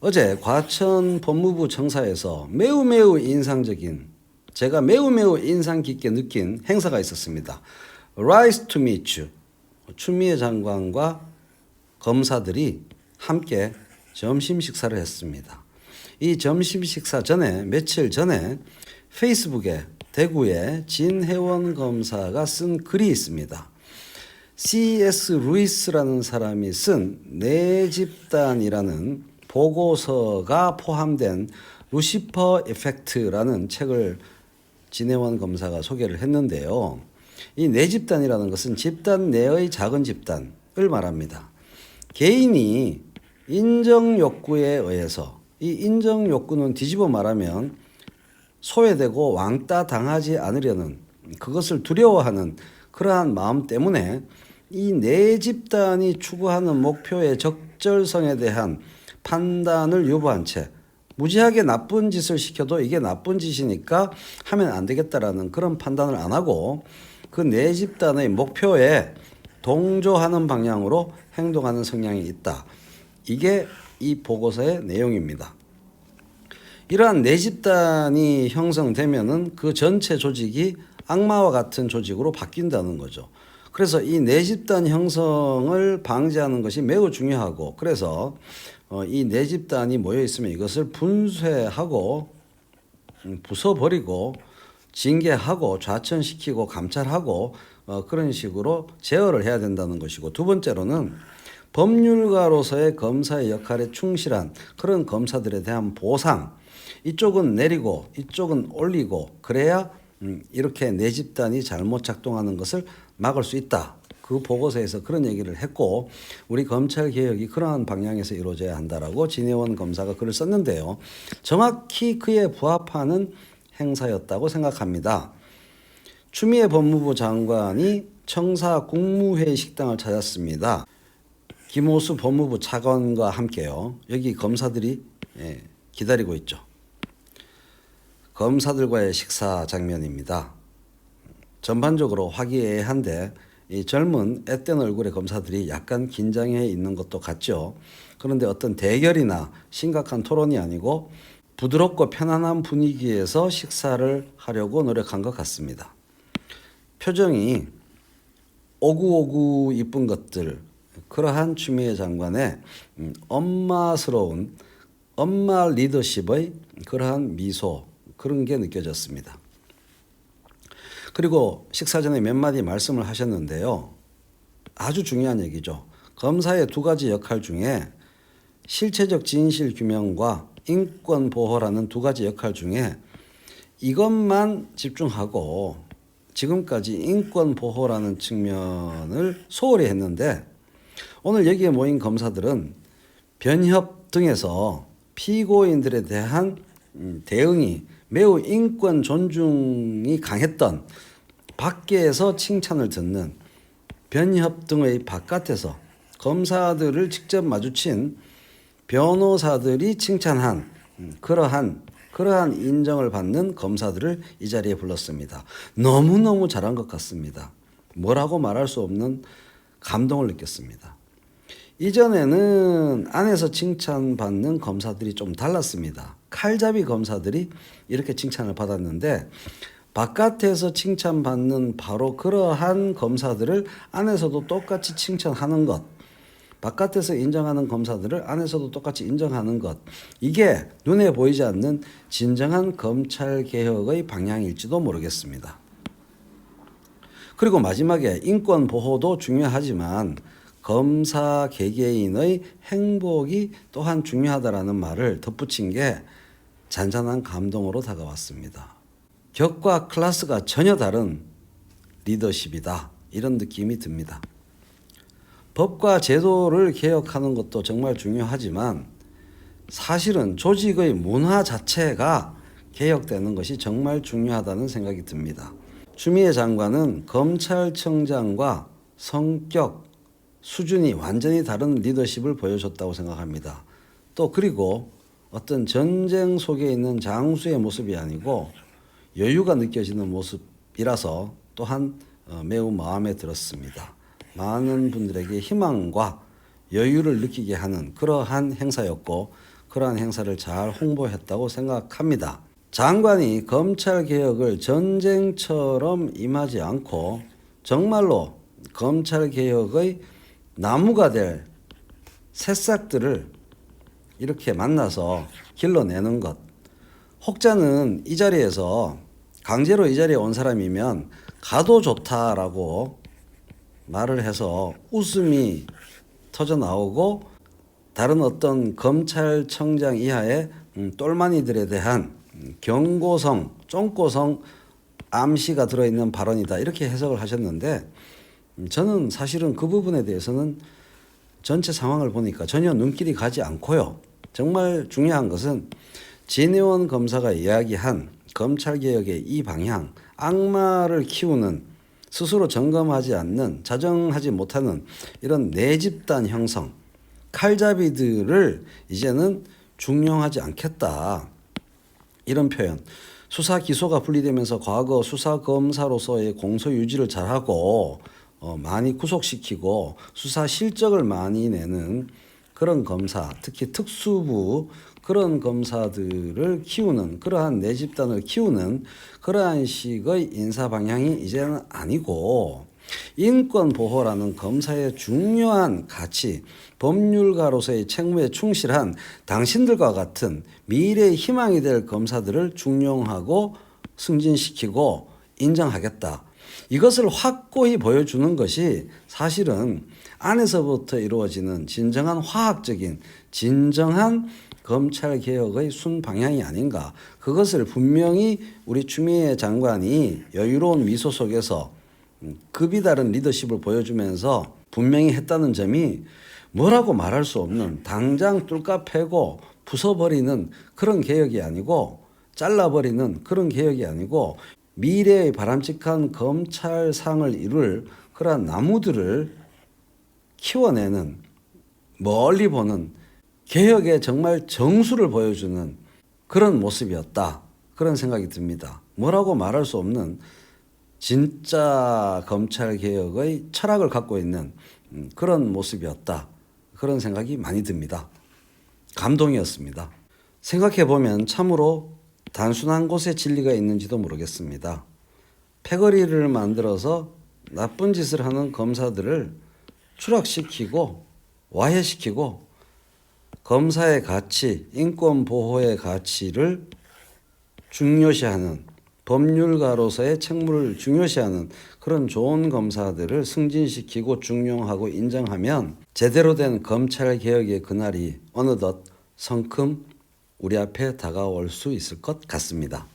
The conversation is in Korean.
어제 과천 법무부 청사에서 매우 인상적인, 제가 매우 인상 깊게 느낀 행사가 있었습니다. Rise to meet you. 추미애 장관과 검사들이 함께 점심 식사를 했습니다. 이 점심 식사 전에, 며칠 전에 페이스북에 대구의 진혜원 검사가 쓴 글이 있습니다. C.S. 루이스라는 사람이 쓴 내 집단이라는 보고서가 포함된 루시퍼 이펙트라는 책을 진혜원 검사가 소개를 했는데요. 이 내 집단이라는 것은 집단 내의 작은 집단을 말합니다. 개인이 인정 욕구에 의해서, 이 인정 욕구는 뒤집어 말하면 소외되고 왕따 당하지 않으려는, 그것을 두려워하는 그러한 마음 때문에 이 내 집단이 추구하는 목표의 적절성에 대한 판단을 유보한 채 무지하게 나쁜 짓을 시켜도 이게 나쁜 짓이니까 하면 안 되겠다라는 그런 판단을 안 하고 그 내 집단의 목표에 동조하는 방향으로 행동하는 성향이 있다. 이게 이 보고서의 내용입니다. 이러한 내 집단이 형성되면은 그 전체 조직이 악마와 같은 조직으로 바뀐다는 거죠. 그래서 이 내 집단 형성을 방지하는 것이 매우 중요하고, 그래서 이 내 집단이 모여 있으면 이것을 분쇄하고 부숴버리고 징계하고 좌천시키고 감찰하고 그런 식으로 제어를 해야 된다는 것이고, 두 번째로는 법률가로서의 검사의 역할에 충실한 그런 검사들에 대한 보상, 이쪽은 내리고 이쪽은 올리고 그래야 이렇게 내 집단이 잘못 작동하는 것을 막을 수 있다. 그 보고서에서 그런 얘기를 했고, 우리 검찰 개혁이 그러한 방향에서 이루어져야 한다라고 진혜원 검사가 글을 썼는데요. 정확히 그에 부합하는 행사였다고 생각합니다. 추미애 법무부 장관이 청사 국무회의 식당을 찾았습니다. 김호수 법무부 차관과 함께요. 여기 검사들이 기다리고 있죠. 검사들과의 식사 장면입니다. 전반적으로 화기애애한데 이 젊은 앳된 얼굴의 검사들이 약간 긴장해 있는 것도 같죠. 그런데 어떤 대결이나 심각한 토론이 아니고 부드럽고 편안한 분위기에서 식사를 하려고 노력한 것 같습니다. 표정이 오구오구 이쁜 것들, 그러한 추미애 장관의 엄마스러운 엄마 리더십의 그러한 미소, 그런 게 느껴졌습니다. 그리고 식사 전에 몇 마디 말씀을 하셨는데요. 아주 중요한 얘기죠. 검사의 두 가지 역할 중에 실체적 진실 규명과 인권 보호라는 두 가지 역할 중에 이것만 집중하고 지금까지 인권 보호라는 측면을 소홀히 했는데, 오늘 여기에 모인 검사들은 변협 등에서 피고인들에 대한 대응이 매우 인권 존중이 강했던, 밖에서 칭찬을 듣는, 변협 등의 바깥에서 검사들을 직접 마주친 변호사들이 칭찬한 그러한 인정을 받는 검사들을 이 자리에 불렀습니다. 너무너무 잘한 것 같습니다. 뭐라고 말할 수 없는 감동을 느꼈습니다. 이전에는 안에서 칭찬받는 검사들이 좀 달랐습니다. 칼잡이 검사들이 이렇게 칭찬을 받았는데, 바깥에서 칭찬받는 바로 그러한 검사들을 안에서도 똑같이 칭찬하는 것, 바깥에서 인정하는 검사들을 안에서도 똑같이 인정하는 것, 이게 눈에 보이지 않는 진정한 검찰 개혁의 방향일지도 모르겠습니다. 그리고 마지막에 인권 보호도 중요하지만 검사 개개인의 행복이 또한 중요하다라는 말을 덧붙인 게 잔잔한 감동으로 다가왔습니다. 격과 클래스가 전혀 다른 리더십이다, 이런 느낌이 듭니다. 법과 제도를 개혁하는 것도 정말 중요하지만 사실은 조직의 문화 자체가 개혁되는 것이 정말 중요하다는 생각이 듭니다. 추미애 장관은 검찰청장과 성격, 수준이 완전히 다른 리더십을 보여줬다고 생각합니다. 또 그리고 어떤 전쟁 속에 있는 장수의 모습이 아니고 여유가 느껴지는 모습이라서 또한 매우 마음에 들었습니다. 많은 분들에게 희망과 여유를 느끼게 하는 그러한 행사였고, 그러한 행사를 잘 홍보했다고 생각합니다. 장관이 검찰개혁을 전쟁처럼 임하지 않고 정말로 검찰개혁의 나무가 될 새싹들을 이렇게 만나서 길러내는 것. 혹자는 이 자리에서 강제로 이 자리에 온 사람이면 가도 좋다라고 말을 해서 웃음이 터져 나오고 다른 어떤 검찰청장 이하의 똘마니들에 대한 경고성, 쫑고성 암시가 들어있는 발언이다 이렇게 해석을 하셨는데 저는 사실은 그 부분에 대해서는 전체 상황을 보니까 전혀 눈길이 가지 않고요. 정말 중요한 것은 진혜원 검사가 이야기한 검찰개혁의 이 방향, 악마를 키우는 스스로 점검하지 않는 자정하지 못하는 이런 내집단 형성, 칼잡이들을 이제는 중용하지 않겠다. 이런 표현. 수사 기소가 분리되면서 과거 수사검사로서의 공소 유지를 잘하고 많이 구속시키고 수사 실적을 많이 내는 그런 검사, 특히 특수부 그런 검사들을 키우는 그러한 내 집단을 키우는 그러한 식의 인사 방향이 이제는 아니고 인권 보호라는 검사의 중요한 가치, 법률가로서의 책무에 충실한 당신들과 같은 미래의 희망이 될 검사들을 중용하고 승진시키고 인정하겠다. 이것을 확고히 보여주는 것이 사실은 안에서부터 이루어지는 진정한 화학적인 진정한 검찰개혁의 순방향이 아닌가. 그것을 분명히 우리 추미애 장관이 여유로운 미소 속에서 급이 다른 리더십을 보여주면서 분명히 했다는 점이 뭐라고 말할 수 없는 당장 뚫까 패고 부숴버리는 그런 개혁이 아니고 잘라버리는 그런 개혁이 아니고 미래의 바람직한 검찰상을 이룰 그러한 나무들을 키워내는 멀리 보는 개혁의 정말 정수를 보여주는 그런 모습이었다. 그런 생각이 듭니다. 뭐라고 말할 수 없는 진짜 검찰개혁의 철학을 갖고 있는 그런 모습이었다. 그런 생각이 많이 듭니다. 감동이었습니다. 생각해보면 참으로 단순한 곳에 진리가 있는지도 모르겠습니다. 패거리를 만들어서 나쁜 짓을 하는 검사들을 추락시키고 와해시키고 검사의 가치, 인권 보호의 가치를 중요시하는 법률가로서의 책무를 중요시하는 그런 좋은 검사들을 승진시키고 중용하고 인정하면 제대로 된 검찰개혁의 그날이 어느덧 성큼 우리 앞에 다가올 수 있을 것 같습니다.